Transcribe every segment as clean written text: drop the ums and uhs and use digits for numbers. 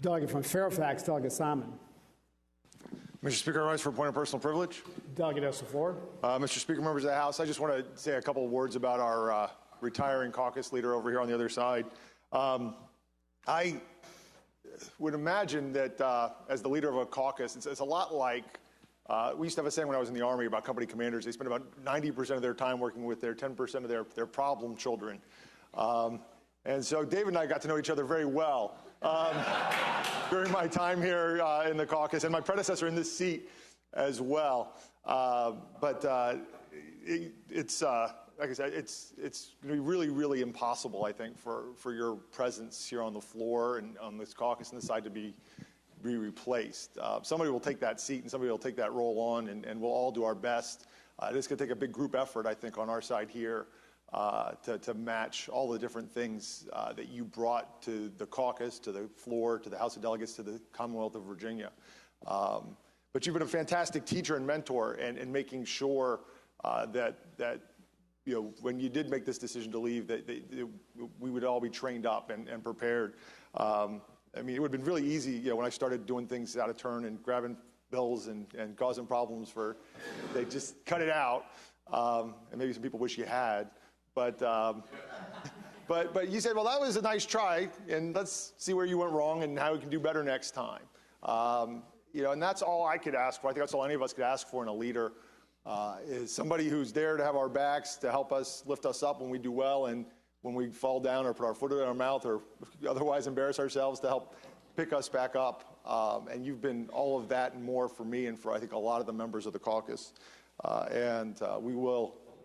Delegate from Fairfax, Delegate Simon. Mr. Speaker, I rise for a point of personal privilege. Delegate has the floor. Mr. Speaker, members of the House, I just want to say a couple of words about our retiring caucus leader over here on the other side. I would imagine that as the leader of a caucus, it's a lot like, we used to have a saying when I was in the Army about company commanders. They spend about 90% of their time working with their 10% of their problem children. And so David and I got to know each other very well during my time here in the caucus, and my predecessor in this seat as well. It's like I said, it's going to be really, really impossible, I think, for your presence here on the floor and on this caucus and this side to be replaced. Somebody will take that seat and somebody will take that role on, and we'll all do our best. It's going to take a big group effort, I think, on our side here to match all the different things that you brought to the caucus, to the floor, to the House of Delegates, to the Commonwealth of Virginia. But you've been a fantastic teacher and mentor in making sure that you know, when you did make this decision to leave, that we would all be trained up and prepared. I mean, it would have been really easy, you know, when I started doing things out of turn and grabbing bills and causing problems they just cut it out. And maybe some people wish you had. But you said, well, that was a nice try, and let's see where you went wrong and how we can do better next time. You know, and that's all I could ask for. I think that's all any of us could ask for in a leader. Is somebody who's there to have our backs, to help us, lift us up when we do well, and when we fall down or put our foot in our mouth or otherwise embarrass ourselves, to help pick us back up. And you've been all of that and more for me and for, I think, a lot of the members of the caucus.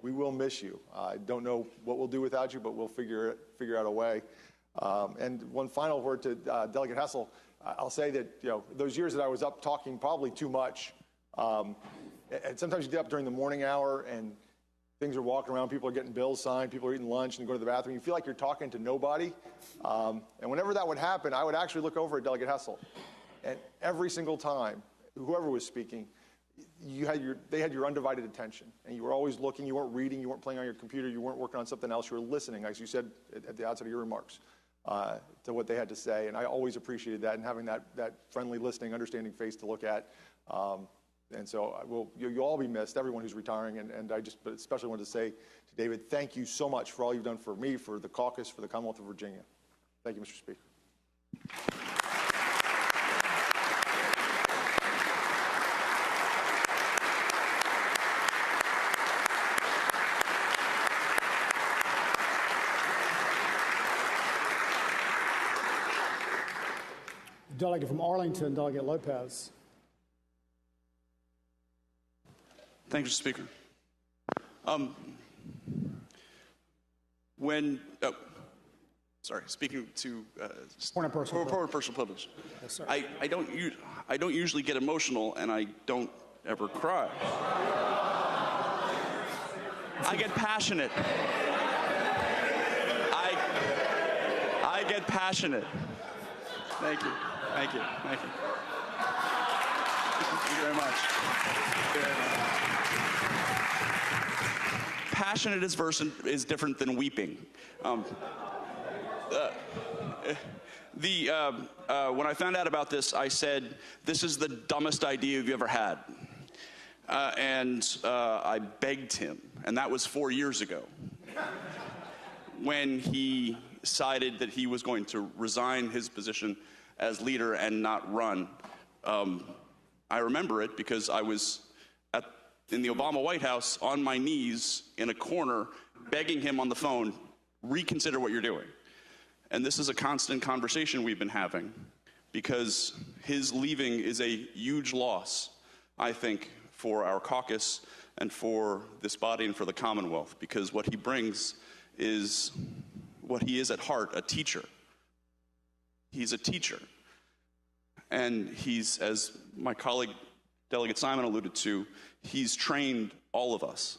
We will miss you. I don't know what we'll do without you, but we'll figure out a way. And one final word to Delegate Hessel. I'll say that, you know, those years that I was up talking probably too much, and sometimes you get up during the morning hour and things are walking around, people are getting bills signed, people are eating lunch and go to the bathroom. You feel like you're talking to nobody. And whenever that would happen, I would actually look over at Delegate Hessel. And every single time, whoever was speaking, they had your undivided attention. And you were always looking, you weren't reading, you weren't playing on your computer, you weren't working on something else, you were listening, as you said at the outset of your remarks, to what they had to say. And I always appreciated that, and having that friendly, listening, understanding face to look at. And so you'll all be missed, everyone who's retiring, but especially wanted to say to David, thank you so much for all you've done for me, for the caucus, for the Commonwealth of Virginia. Thank you, Mr. Speaker. Delegate from Arlington, Delegate Lopez. Thank you, Mr. Speaker. Speaking to point of personal privilege. Yes, sir. I don't usually get emotional, and I don't ever cry. I get passionate. I get passionate. Thank you. Thank you. Thank you. Thank you very much. Passionate is different than weeping. When I found out about this, I said, "This is the dumbest idea you've ever had," and I begged him, and that was 4 years ago, when he decided that he was going to resign his position as leader and not run. I remember it because I was in the Obama White House on my knees in a corner begging him on the phone, reconsider what you're doing. And this is a constant conversation we've been having, because his leaving is a huge loss, I think, for our caucus and for this body and for the Commonwealth, because what he brings is what he is at heart, a teacher. He's a teacher. And he's, as my colleague Delegate Simon alluded to, he's trained all of us.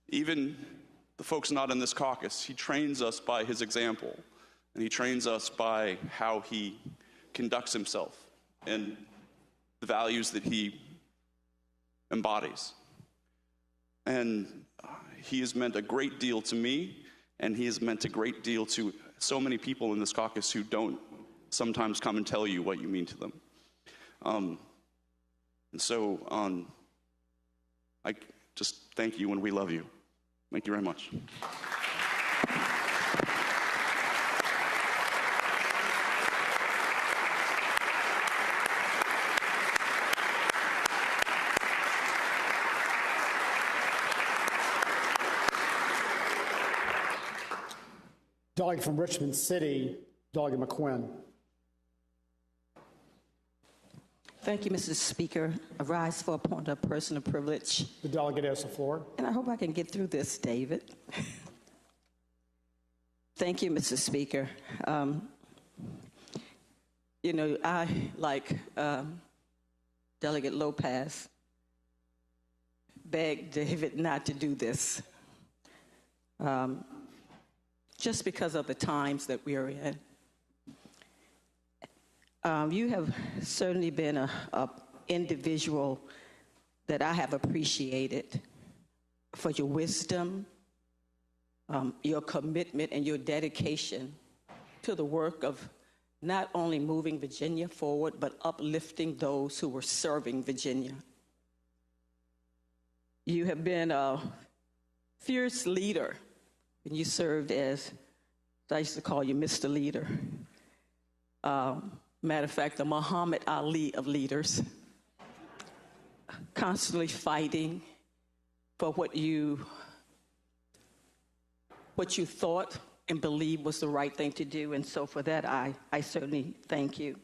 Even the folks not in this caucus, he trains us by his example. And he trains us by how he conducts himself and the values that he embodies. And he has meant a great deal to me, and he has meant a great deal to so many people in this caucus who don't sometimes come and tell you what you mean to them. And so I just thank you and we love you. Thank you very much. Delegate from Richmond City, Delegate McQuinn. Thank you, Mr. Speaker. I rise for a point of personal privilege. The delegate has the floor. And I hope I can get through this, David. Thank you, Mr. Speaker. You know, I, like Delegate Lopez, begged David not to do this, just because of the times that we are in. You have certainly been an individual that I have appreciated for your wisdom, your commitment, and your dedication to the work of not only moving Virginia forward, but uplifting those who were serving Virginia. You have been a fierce leader, and you served as, I used to call you Mr. Leader. Matter of fact, the Muhammad Ali of leaders, constantly fighting for what you thought and believed was the right thing to do. And so for that, I certainly thank you.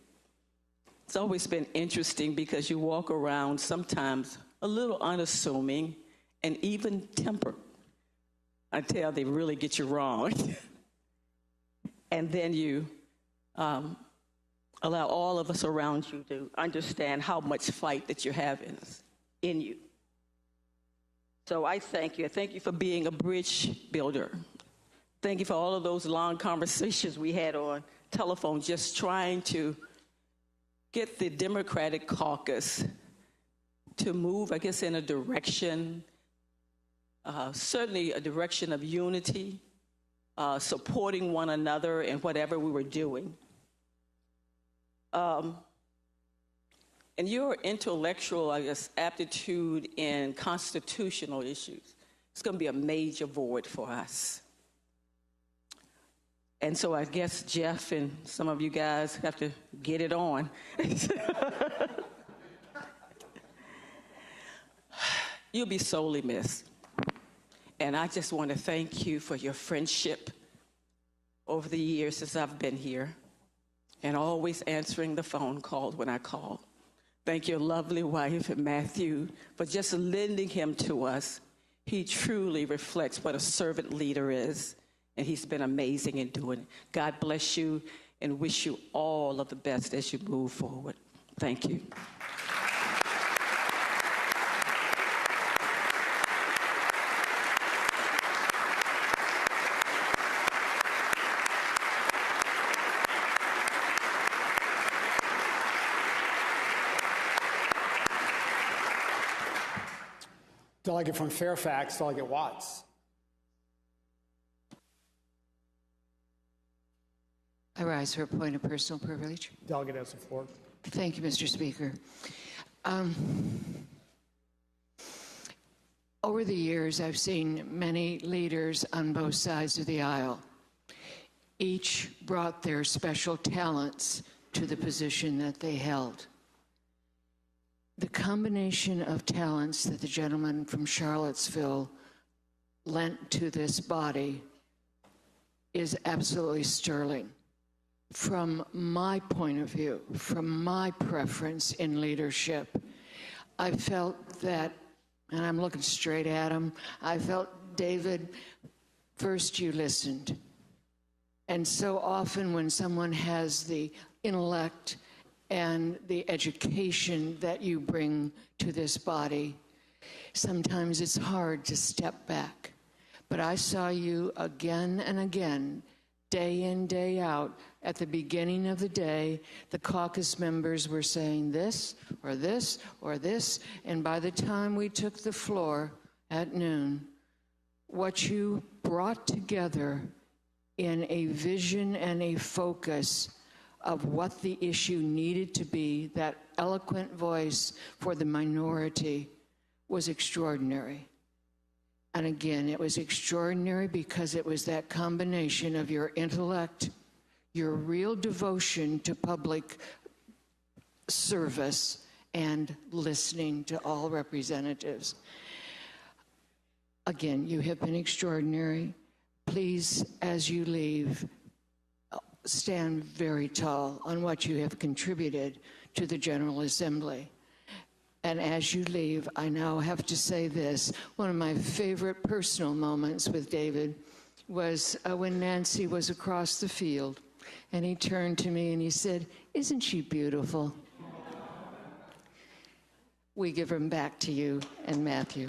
It's always been interesting because you walk around sometimes a little unassuming and even tempered until they really get you wrong. And then you allow all of us around you to understand how much fight that you have in you. So I thank you. I thank you for being a bridge builder. Thank you for all of those long conversations we had on telephone, just trying to get the Democratic caucus to move, I guess, in a direction, certainly a direction of unity, supporting one another in whatever we were doing. And your intellectual, I guess, aptitude in constitutional issues, it's going to be a major void for us. And so I guess Jeff and some of you guys have to get it on. You'll be sorely missed. And I just want to thank you for your friendship over the years since I've been here, and always answering the phone call when I call. Thank your lovely wife, Matthew, for just lending him to us. He truly reflects what a servant leader is, and he's been amazing in doing it. God bless you and wish you all of the best as you move forward. Thank you. Delegate from Fairfax, Delegate Watts. I rise for a point of personal privilege. Delegate has the floor. Thank you, Mr. Speaker. Over the years, I've seen many leaders on both sides of the aisle. Each brought their special talents to the position that they held. The combination of talents that the gentleman from Charlottesville lent to this body is absolutely sterling. From my point of view, from my preference in leadership, I felt that, and I'm looking straight at him, I felt, David, first you listened. And so often when someone has the intellect and the education that you bring to this body, sometimes it's hard to step back. But I saw you again and again, day in, day out. At the beginning of the day, the caucus members were saying this, or this, or this, and by the time we took the floor at noon, what you brought together in a vision and a focus of what the issue needed to be, that eloquent voice for the minority, was extraordinary. And again, it was extraordinary because it was that combination of your intellect, your real devotion to public service, and listening to all representatives. Again, you have been extraordinary. Please, as you leave, stand very tall on what you have contributed to the General Assembly. And as you leave, I now have to say this. One of my favorite personal moments with David was when Nancy was across the field, and he turned to me and he said, "Isn't she beautiful?" We give him back to you and Matthew.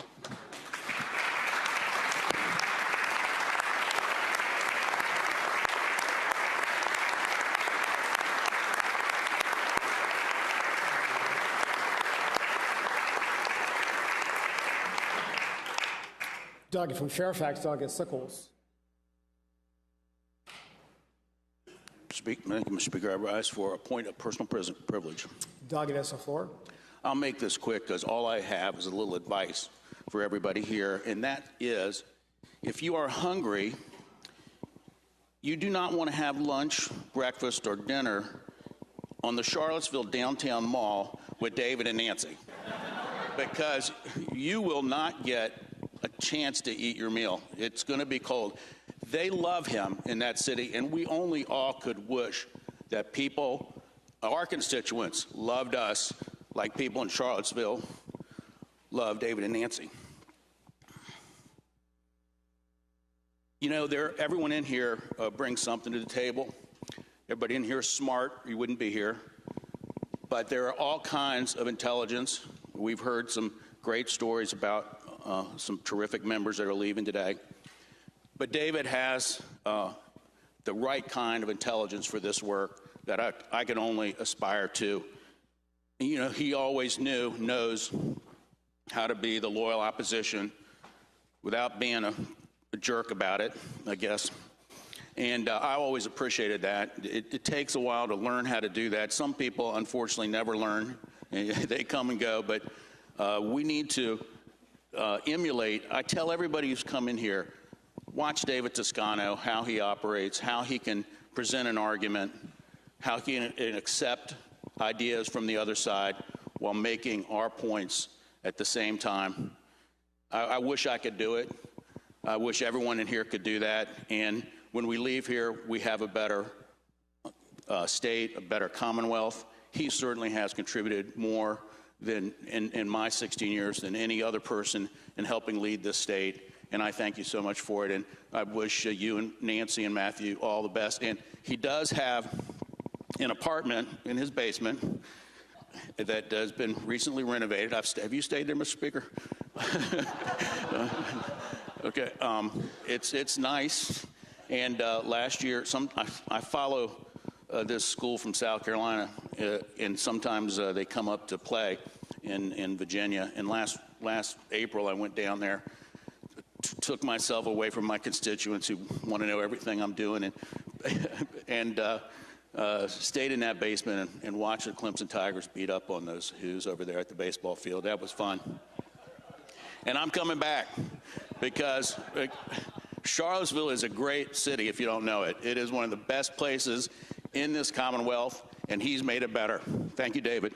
Doug from Fairfax, Doug Sickles. Thank you, Mr. Speaker. I rise for a point of personal privilege. Doug, it has the floor. I'll make this quick because all I have is a little advice for everybody here, and that is, if you are hungry, you do not want to have lunch, breakfast, or dinner on the Charlottesville downtown mall with David and Nancy, because you will not get a chance to eat your meal. It's going to be cold. They love him in that city, and we only all could wish that people, our constituents, loved us like people in Charlottesville love David and Nancy. You know, everyone in here brings something to the table. Everybody in here is smart. You wouldn't be here. But there are all kinds of intelligence. We've heard some great stories about some terrific members that are leaving today. But David has the right kind of intelligence for this work that I can only aspire to. You know, he always knows how to be the loyal opposition without being a jerk about it, I guess. And I always appreciated that. It takes a while to learn how to do that. Some people, unfortunately, never learn. They come and go. But we need to emulate. I tell everybody who's come in here, watch David Toscano, how he operates, how he can present an argument, how he can accept ideas from the other side while making our points at the same time. I wish I could do it. I wish everyone in here could do that. And when we leave here, we have a better state, a better Commonwealth. He certainly has contributed more than in my 16 years than any other person in helping lead this state. And I thank you so much for it. And I wish you and Nancy and Matthew all the best. And he does have an apartment in his basement that has been recently renovated. Have you stayed there, Mr. Speaker? Okay, it's nice. And last year, I follow this school from South Carolina, and sometimes they come up to play in Virginia. And last April, I went down there, took myself away from my constituents who want to know everything I'm doing, and stayed in that basement and watched the Clemson Tigers beat up on those Hoos over there at the baseball field. That was fun. And I'm coming back because Charlottesville is a great city if you don't know it. It is one of the best places in this Commonwealth, and he's made it better. Thank you, David.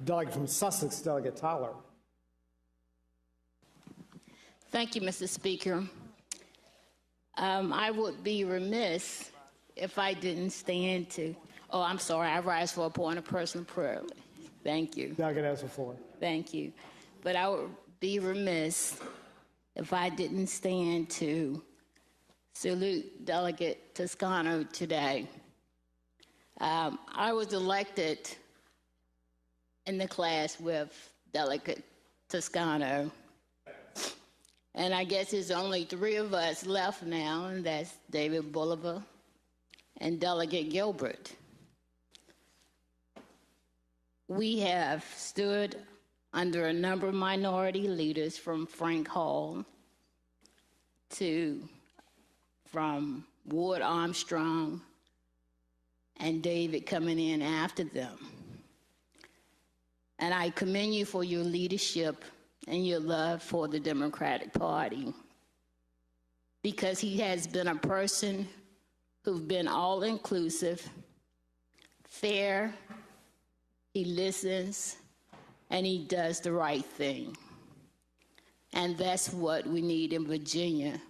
Delegate from Sussex, Delegate Tyler. Thank you, Mr. Speaker. I would be remiss if I didn't stand to, I'm sorry, I rise for a point of personal privilege. Thank you. Delegate has the floor. Thank you. But I would be remiss if I didn't stand to salute Delegate Toscano today. I was elected in the class with Delegate Toscano. And I guess there's only 3 of us left now, and that's David Bolivar, and Delegate Gilbert. We have stood under a number of minority leaders, from Frank Hall from Ward Armstrong and David coming in after them. And I commend you for your leadership and your love for the Democratic Party, because he has been a person who's been all-inclusive, fair, he listens, and he does the right thing. And that's what we need in Virginia,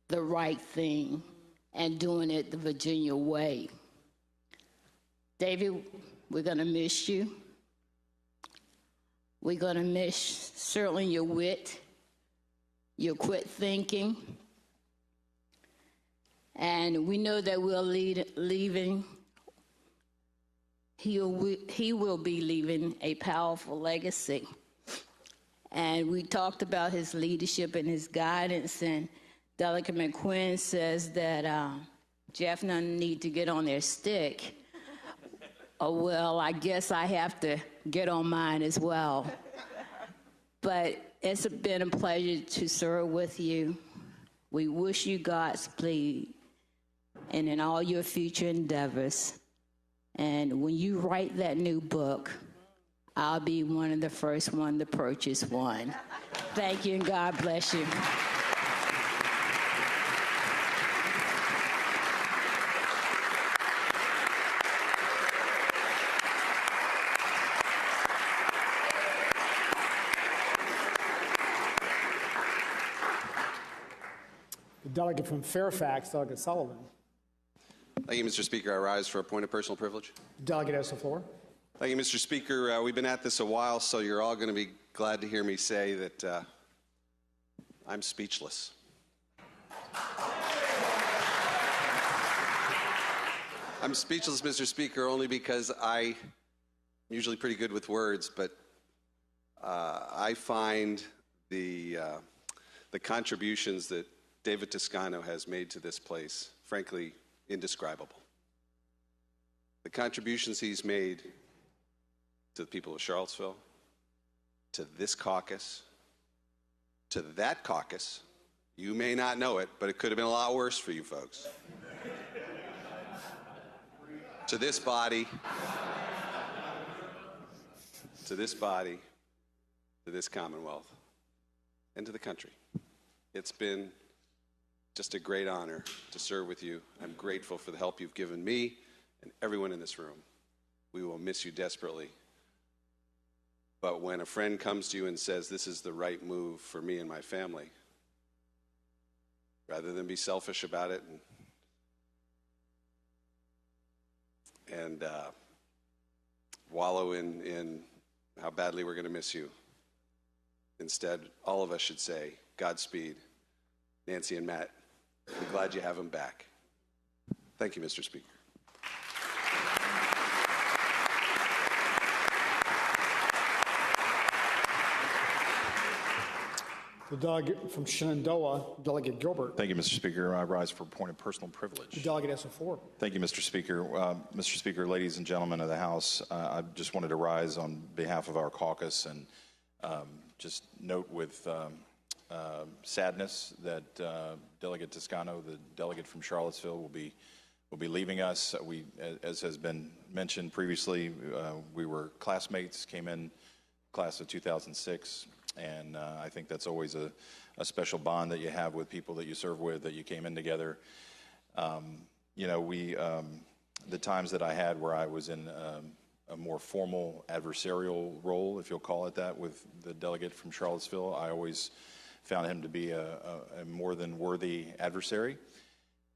the right thing, and doing it the Virginia way. David, we're going to miss you. We're going to miss certainly your wit, your quick thinking. And we know that we're leaving. He will be leaving a powerful legacy. And we talked about his leadership and his guidance, and Delegate McQuinn says that Jeff doesn't need to get on their stick. Oh, well, I guess I have to get on mine as well. But it's been a pleasure to serve with you. We wish you Godspeed and in all your future endeavors. And when you write that new book, I'll be one of the first one to purchase one. Thank you, and God bless you. The delegate from Fairfax, Delegate Sullivan. Thank you, Mr. Speaker. I rise for a point of personal privilege. The delegate has the floor. Thank you, Mr. Speaker. We've been at this a while, so you're all going to be glad to hear me say that I'm speechless. I'm speechless, Mr. Speaker, only because I'm usually pretty good with words, but I find the contributions that David Toscano has made to this place, frankly, indescribable. The contributions he's made to the people of Charlottesville, to this caucus, to that caucus, you may not know it, but it could have been a lot worse for you folks. To this body, to this body, to this Commonwealth, and to the country. It's been just a great honor to serve with you. I'm grateful for the help you've given me and everyone in this room. We will miss you desperately. But when a friend comes to you and says, this is the right move for me and my family, rather than be selfish about it and wallow in how badly we're going to miss you, instead, all of us should say, Godspeed, Nancy and Matt. I'm glad you have them back. Thank you, Mr. Speaker. The delegate from Shenandoah, Delegate Gilbert. Thank you, Mr. Speaker. I rise for a point of personal privilege. The delegate has the floor. Thank you, Mr. Speaker. Mr. Speaker, ladies and gentlemen of the House, I just wanted to rise on behalf of our caucus and just note with sadness that Delegate Toscano, the delegate from Charlottesville, will be leaving us. We, as has been mentioned previously, we were classmates, came in class of 2006, and I think that's always a special bond that you have with people that you serve with, that you came in together. You know, the times that I had where I was in a more formal adversarial role, if you'll call it that, with the delegate from Charlottesville, I always found him to be a more than worthy adversary,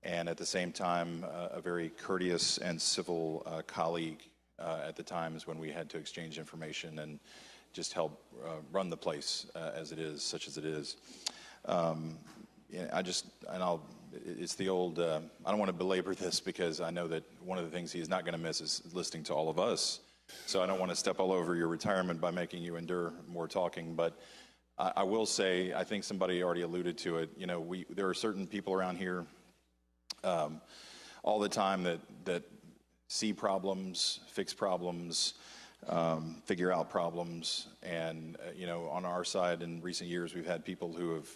and at the same time, a very courteous and civil colleague at the times when we had to exchange information and just help run the place as it is, such as it is. It's the old, I don't want to belabor this because I know that one of the things he's not going to miss is listening to all of us. So I don't want to step all over your retirement by making you endure more talking, but I will say, I think somebody already alluded to it, you know, there are certain people around here, all the time that see problems, fix problems, figure out problems. And, on our side in recent years, we've had people who have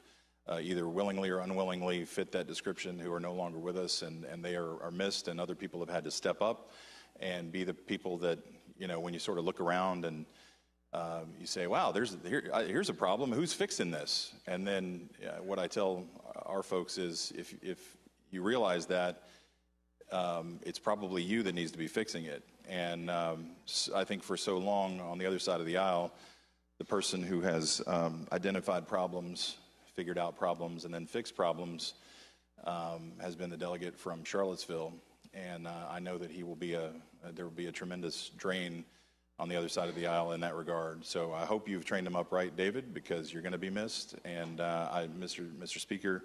either willingly or unwillingly fit that description who are no longer with us, and they are missed, and other people have had to step up and be the people that, when you sort of look around and you say, wow, here's a problem, who's fixing this? And then what I tell our folks is if you realize that, it's probably you that needs to be fixing it. And I think for so long on the other side of the aisle, the person who has identified problems, figured out problems, and then fixed problems has been the delegate from Charlottesville. And I know that there will be a tremendous drain on the other side of the aisle in that regard. So I hope you've trained him up right, David, because you're going to be missed. And Mr. Speaker,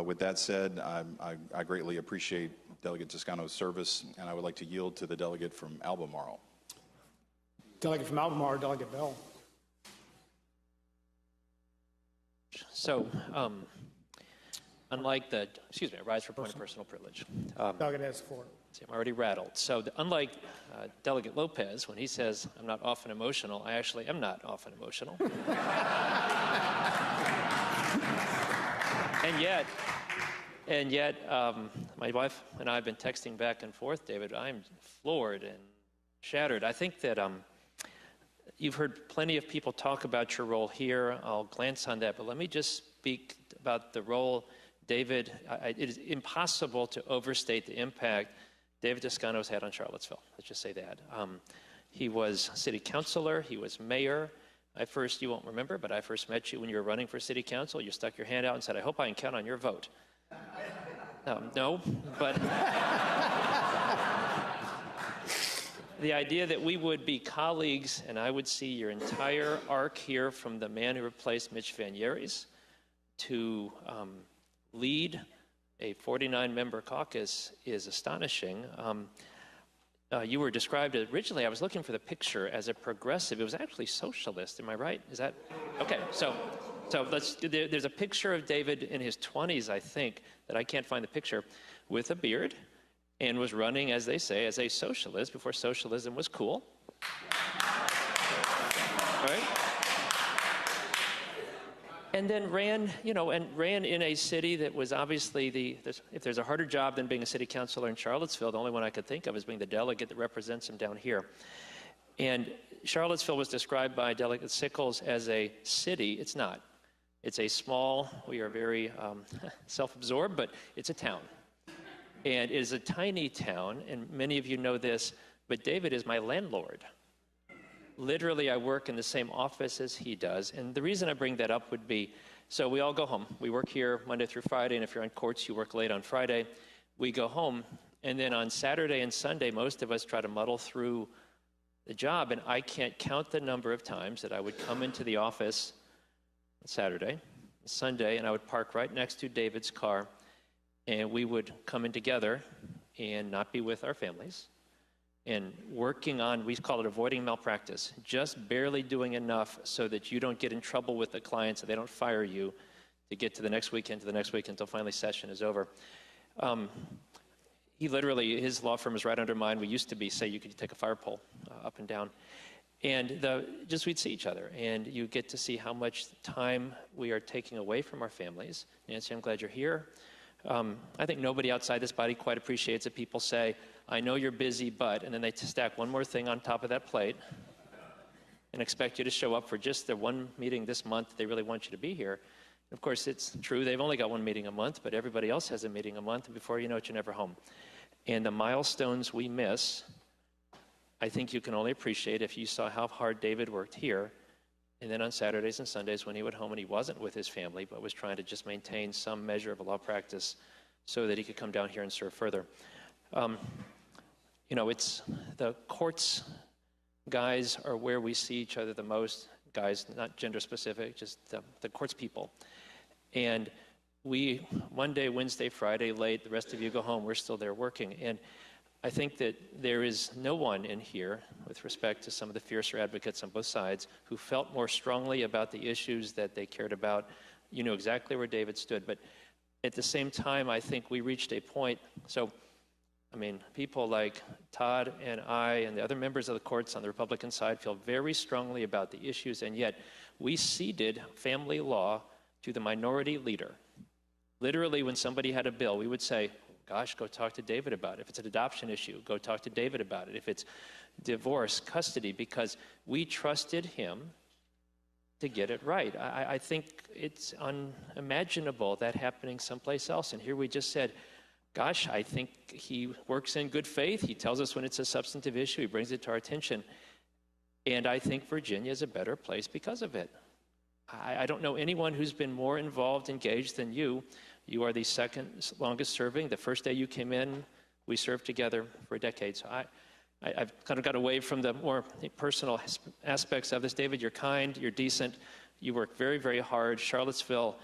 with that said, I greatly appreciate Delegate Toscano's service, and I would like to yield to the delegate from Albemarle. Delegate from Albemarle, Delegate Bell. So, unlike I rise for point of personal privilege. Delegate has the floor. See, I'm already rattled. So, unlike Delegate Lopez, when he says I'm not often emotional, I actually am not often emotional. And yet, my wife and I have been texting back and forth, David. I'm floored and shattered. I think that you've heard plenty of people talk about your role here. I'll glance on that, but let me just speak about the role, David. It is impossible to overstate the impact David Toscano has had on Charlottesville. Let's just say that. He was city councilor. He was mayor. You won't remember, but I first met you when you were running for city council. You stuck your hand out and said, I hope I can count on your vote. No, but the idea that we would be colleagues and I would see your entire arc here from the man who replaced Mitch Van Yeris to lead a 49-member caucus is astonishing. You were described originally, I was looking for the picture, as a progressive. It was actually socialist, am I right? Is that? Okay, so there's a picture of David in his 20s, I think, that I can't find the picture, with a beard, and was running, as they say, as a socialist before socialism was cool. Right? And then ran in a city that was obviously if there's a harder job than being a city councilor in Charlottesville, the only one I could think of is being the delegate that represents him down here. And Charlottesville was described by Delegate Sickles as a city. It's not. It's a small, we are very self-absorbed, but it's a town. And it is a tiny town, and many of you know this, but David is my landlord. Literally, I work in the same office as he does. And the reason I bring that up would be, so we all go home. We work here Monday through Friday, and if you're on courts, you work late on Friday. We go home, and then on Saturday and Sunday, most of us try to muddle through the job, and I can't count the number of times that I would come into the office on Saturday, Sunday, and I would park right next to David's car, and we would come in together and not be with our families, and working on, we call it avoiding malpractice, just barely doing enough so that you don't get in trouble with the clients and they don't fire you to get to the next weekend, until finally session is over. He literally, his law firm is right under mine. We used to be, say, you could take a fire pole up and down. And just we'd see each other, and you get to see how much time we are taking away from our families. Nancy, I'm glad you're here. I think nobody outside this body quite appreciates it. People say, I know you're busy, but, and then they stack one more thing on top of that plate and expect you to show up for just the one meeting this month. They really want you to be here. Of course, it's true. They've only got one meeting a month, but everybody else has a meeting a month, and before you know it, you're never home. And the milestones we miss, I think you can only appreciate if you saw how hard David worked here, and then on Saturdays and Sundays when he went home and he wasn't with his family, but was trying to just maintain some measure of a law practice so that he could come down here and serve further. It's the courts guys are where we see each other the most. Guys, not gender specific, just the courts people. And we, Monday, Wednesday, Friday, late, the rest of you go home, we're still there working. And I think that there is no one in here, with respect to some of the fiercer advocates on both sides, who felt more strongly about the issues that they cared about. You know exactly where David stood. But at the same time, I think we reached a point. So I mean, people like Todd and I and the other members of the courts on the Republican side feel very strongly about the issues, and yet we ceded family law to the minority leader. Literally, when somebody had a bill, we would say, gosh, go talk to David about it. If it's an adoption issue, go talk to David about it. If it's divorce, custody, because we trusted him to get it right. I think it's unimaginable that happening someplace else. And here we just said, gosh, I think he works in good faith. He tells us when it's a substantive issue. He brings it to our attention. And I think Virginia is a better place because of it. I don't know anyone who's been more involved, engaged than you. You are the second longest serving. The first day you came in, we served together for a decade. So I've kind of got away from the more personal aspects of this. David, you're kind, you're decent, you work very, very hard. Charlottesville,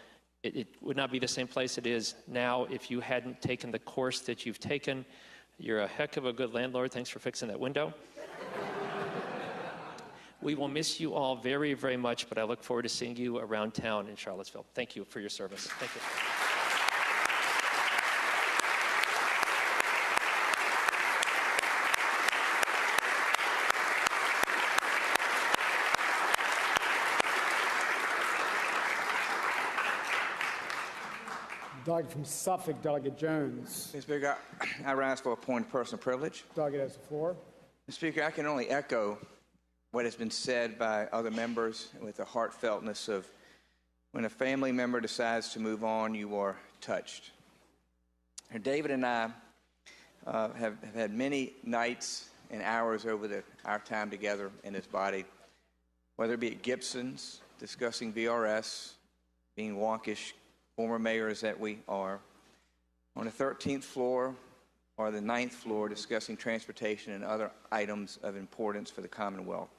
it would not be the same place it is now if you hadn't taken the course that you've taken. You're a heck of a good landlord. Thanks for fixing that window. We will miss you all very, very much, but I look forward to seeing you around town in Charlottesville. Thank you for your service. Thank you. Delegate from Suffolk, Delegate Jones. Mr. Speaker, I rise for a point of personal privilege. Delegate has the floor. Mr. Speaker, I can only echo what has been said by other members with the heartfeltness of when a family member decides to move on, you are touched. And David and I have had many nights and hours over our time together in this body, whether it be at Gibson's, discussing VRS, being wonkish former mayors that we are, on the 13th floor or the 9th floor discussing transportation and other items of importance for the Commonwealth.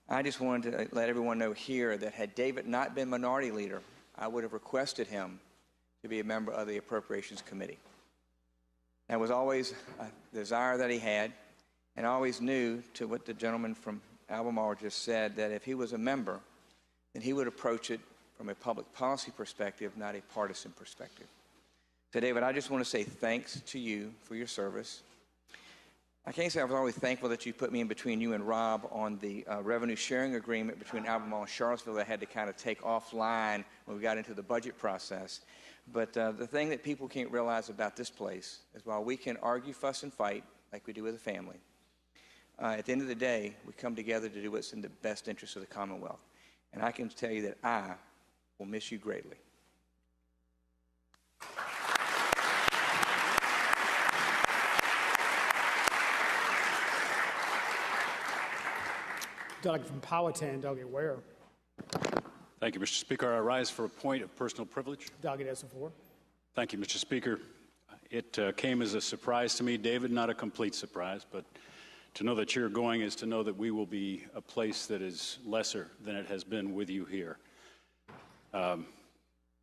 I just wanted to let everyone know here that had David not been minority leader, I would have requested him to be a member of the Appropriations Committee. That was always a desire that he had, and I always knew, to what the gentleman from Albemarle just said, that if he was a member, then he would approach it from a public policy perspective, not a partisan perspective. So, David, I just want to say thanks to you for your service. I can't say I was always thankful that you put me in between you and Rob on the revenue sharing agreement between Albemarle and Charlottesville that I had to kind of take offline when we got into the budget process. But the thing that people can't realize about this place is while we can argue, fuss, and fight like we do with a family, at the end of the day, we come together to do what's in the best interest of the Commonwealth. And I can tell you that I will miss you greatly. Delegate from Powhatan, Delegate Ware. Thank you, Mr. Speaker. I rise for a point of personal privilege. Delegate has the floor. Thank you, Mr. Speaker. It came as a surprise to me, David, not a complete surprise, but to know that you're going is to know that we will be a place that is lesser than it has been with you here.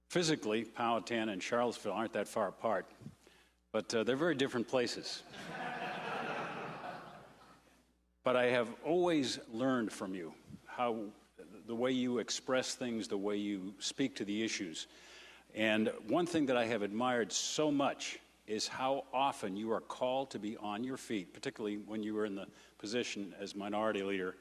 Physically, Powhatan and Charlottesville aren't that far apart, but they're very different places. But I have always learned from you how the way you express things, the way you speak to the issues. And one thing that I have admired so much is how often you are called to be on your feet, particularly when you were in the position as minority leader,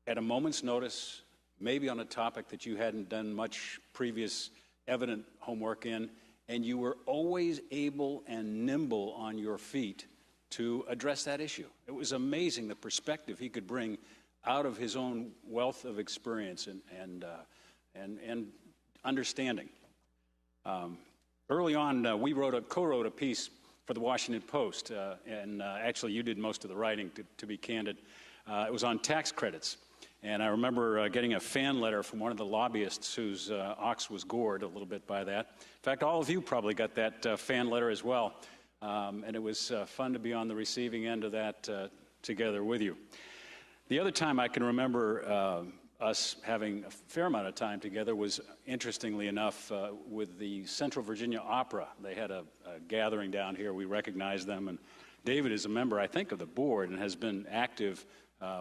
at a moment's notice, maybe on a topic that you hadn't done much previous evident homework in, and you were always able and nimble on your feet to address that issue. It was amazing the perspective he could bring out of his own wealth of experience and understanding. Early on, we co-wrote a piece for the Washington Post, and actually you did most of the writing, to be candid. It was on tax credits. And I remember getting a fan letter from one of the lobbyists whose ox was gored a little bit by that. In fact, all of you probably got that fan letter as well. And it was fun to be on the receiving end of that together with you. The other time I can remember us having a fair amount of time together was, interestingly enough, with the Central Virginia Opera. They had a gathering down here. We recognized them. And David is a member, I think, of the board and has been active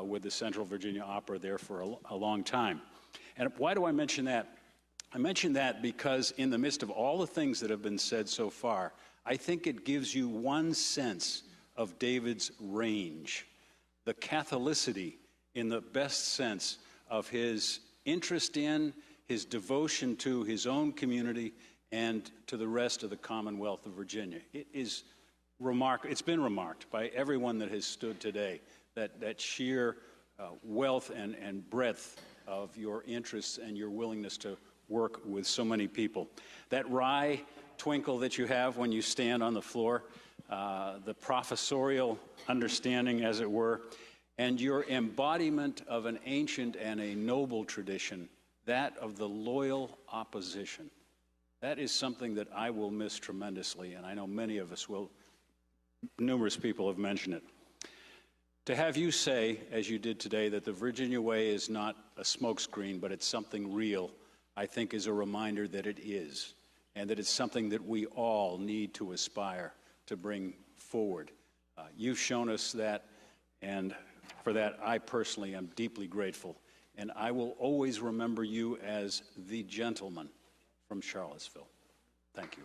with the Central Virginia Opera there for a long time. And why do I mention that? I mention that because in the midst of all the things that have been said so far, I think it gives you one sense of David's range, the Catholicity in the best sense of his interest in, his devotion to his own community and to the rest of the Commonwealth of Virginia. It is remarkable. It's been remarked by everyone that has stood today, that sheer wealth and breadth of your interests and your willingness to work with so many people. That wry twinkle that you have when you stand on the floor, the professorial understanding, as it were, and your embodiment of an ancient and a noble tradition, that of the loyal opposition. That is something that I will miss tremendously, and I know many of us will. Numerous people have mentioned it. To have you say, as you did today, that the Virginia Way is not a smokescreen, but it's something real, I think is a reminder that it is, and that it's something that we all need to aspire to bring forward. You've shown us that, and for that, I personally am deeply grateful. And I will always remember you as the gentleman from Charlottesville. Thank you.